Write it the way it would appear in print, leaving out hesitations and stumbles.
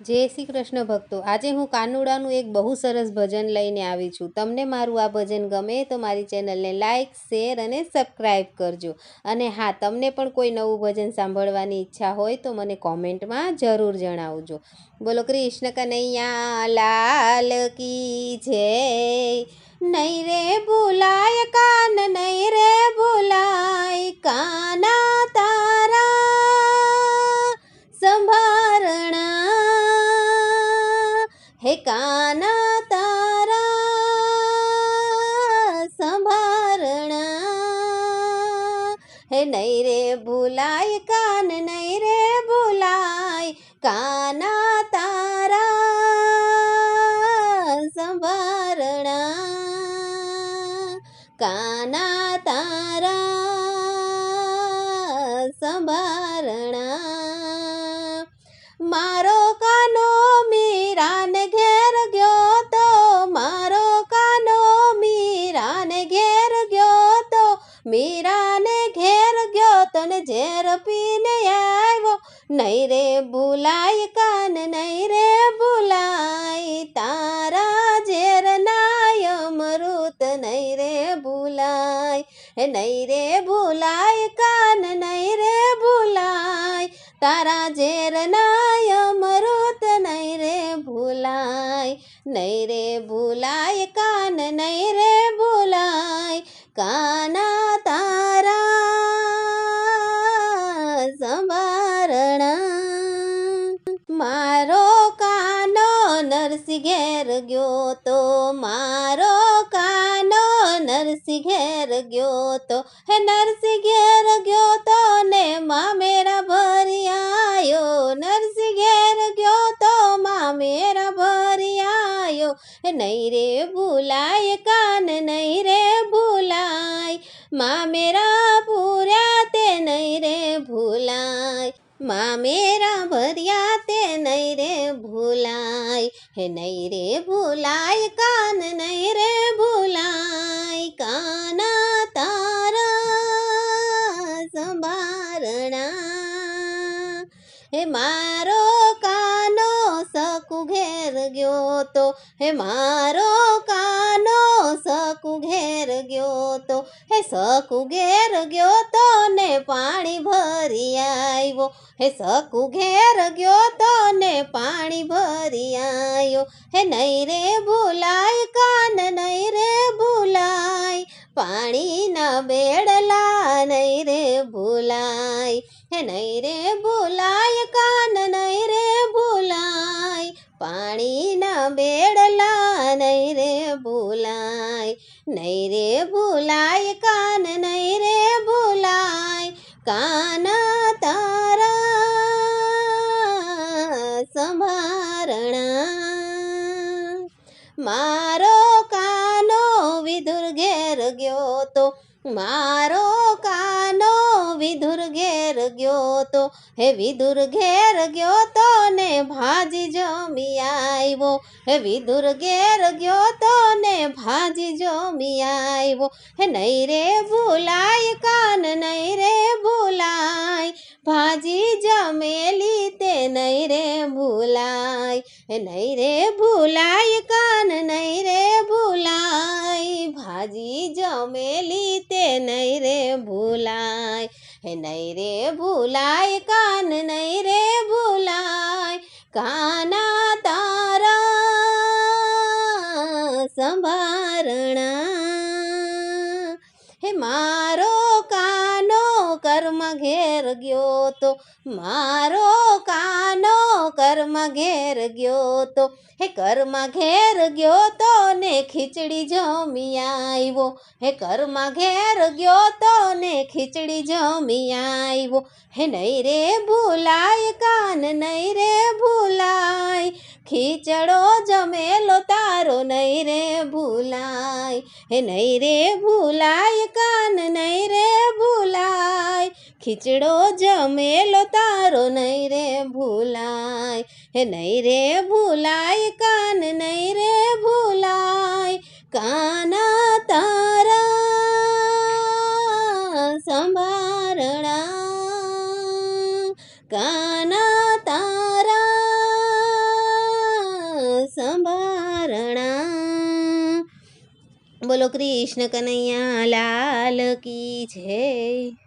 જય શ્રી કૃષ્ણ ભક્તો, આજે હું કાનુડાનું એક બહુ સરસ ભજન લઈને આવી છું। તમને મારું આ ભજન ગમે તો મારી ચેનલને લાઇક, શેર અને સબસ્ક્રાઈબ કરજો। અને હા, તમને પણ કોઈ નવું ભજન સાંભળવાની ઈચ્છા હોય તો મને કોમેન્ટમાં જરૂર જણાવજો। બોલો કૃષ્ણ કનૈયા લાલ કી જય। નહીં રે ભૂલાય કાન, નહીં રે ભૂલાય કાના તારા સંભારણા, હે કાના તારા સંભારણા, હે નહીં રે ભૂલાય કાન, નહીં રે ભૂલાય કાના તારા સંભારણા, કાના તારા સંભારણા। મારો કાનો મીરાને ઘેર ગયો તો, મારો કાનો મીરાને ઘેર ગયો તો, મીરાને ઘેર ગયો તો ને ઝેર પીને આવ્યો। નહીં રે ભૂલાય કાન, નહીં રે ભૂલાય તારા ઝેર નાય અમૃત, નહીં રે ભૂલાય, હે નહીં રે ભૂલાય કાન, નહીં રે ભૂલાય તારા ઝેર નાય અમૃત, નહીં રે ભૂલાય, નહીં રે ભૂલાય કાન, નહીં રે ભૂલાય કાના તારા સંભારણા। મારો કાનો નરસિંહ ઘેર ગયો તો, મારો કાનો નરસિંહ ઘેર ગયો તો, હે નરસિંહ ઘેર ગયો તો ને મામેરા ભરી આયો, નરસિંહ ઘેર ગયો તો મામેરા ભરી આયો। હે નહીં રે ભૂલાય કાન, નહીં રે ભૂલાય મામેરા પૂર્યા તે, નહીં રે ભૂલાય મામેરા ભર્યા તે, નહીં રે ભૂલાય, હે નહીં રે ભૂલાય કાન, નહીં રે ભૂલાય કાના તારા સંભારણા। હે મારો કાનો સકુ ઘેર ગયો તો, હે મારો કાનો સકુ ઘેર ગયો તો, હે સકુ ઘેર ગયો તો ને પાણી ભરી આવ્યો, હે સકુ ઘેર ગયો તો ને પાણી ભરી આવ્યો। હે નહીં રે ભૂલાય કાન, નહીં રે ભૂલાય પાણીના બેડલા, નહીં રે ભૂલાય, હે નહીં રે ભૂલાય કાન, નહીં રે ભૂલાય પાણીના બેડલા, નહીં રે ભૂલાય, નહીં રે ભૂલાય કાન, નહીં રે ભૂલાય કાના તારા સંભારણા। મારો કાનો વિદુર ઘેર ગયો તો, મારો કાનો વિદુર ઘેર ગયો તો, હે વિદુર ઘેર ગયો તો ને ભાજી જમી આવ્યો, હે વિદુર ઘેર ગયો તો ને ભાજી જમી આવ્યો। હે નહીં રે ભૂલાય કાન, નહીં રે ભૂલાય ભાજી જમેલી તે, નહીં રે ભૂલાય, હે નહીં રે ભૂલાય કાન, નહીં રે ભૂલાય ભાજી જમેલી તે, નહીં રે ભૂલાય, હે નહીં રે ભૂલાય કાન, નહીં રે ભૂલાય કાના તારા સંભારણા। હે મારો કાનો કર્મ ઘેર ગયો તો, મારો કાનો કર્મ ઘેર ગયો તો, હે કર્મ ઘેર ગયો તો ને ખીચડી જમી આવ્યો, હે કર્મ ઘેર ગયો તો ને ખીચડી જમી આવ્યો। હે નહીં રે ભૂલાય કાન, નહીં રે ભૂલાય ખીચડો જમેલો તારો, નહીં રે ભૂલાય, હે નહીં રે ભૂલાય કાન, નહીં રે ભૂલાય ખીચડો જમેલો તારો, નહીં રે ભૂલાય, હે નહીં રે ભૂલાય કાન, નહીં રે ભૂલાય કાના તારા સંભારણા, કાના તારા ચરણા. બોલો કૃષ્ણ કનૈયા લાલ કી જય.